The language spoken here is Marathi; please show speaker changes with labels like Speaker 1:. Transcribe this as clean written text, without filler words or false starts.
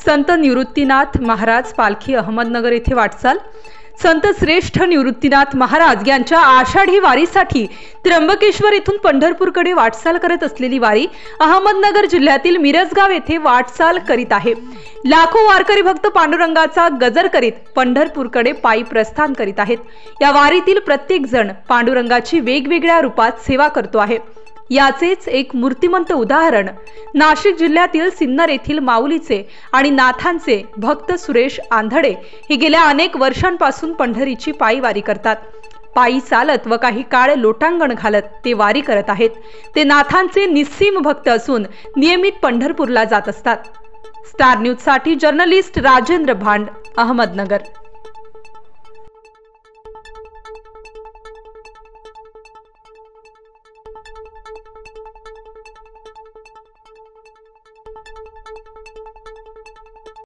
Speaker 1: संत निवृत्तीनाथ महाराज पालखी अहमदनगर येथे वाटचाल। संत श्रेष्ठ निवृत्तीनाथ महाराज यांच्या आषाढी वारीसाठी त्र्यंबकेश्वर येथून पंढरपूरकडे वाटचाल करत असलेली वारी अहमदनगर जिल्ह्यातील मिरजगाव येथे वाटचाल करीत आहे। लाखो वारकरी भक्त पांडुरंगाचा गजर करीत पंढरपूरकडे पायी प्रस्थान करीत आहेत। या वारीतील प्रत्येक जण पांडुरंगाची वेगवेगळ्या रूपात सेवा करतो आहे। याचेच एक मूर्तिमंत उदाहरण नाशिक जिल्ह्यातील सिन्नर येथील माऊलीचे आणि नाथांचे भक्त सुरेश आंधळे हे गेल्या अनेक वर्षांपासून पंढरीची पायी वारी करतात। पायी चालत व काही काळ लोटांगण घालत ते वारी करत आहेत। ते नाथांचे निस्सीम भक्त असून नियमित पंढरपूरला जात असतात। स्टार न्यूज साठी जर्नलिस्ट राजेंद्र भांड, अहमदनगर।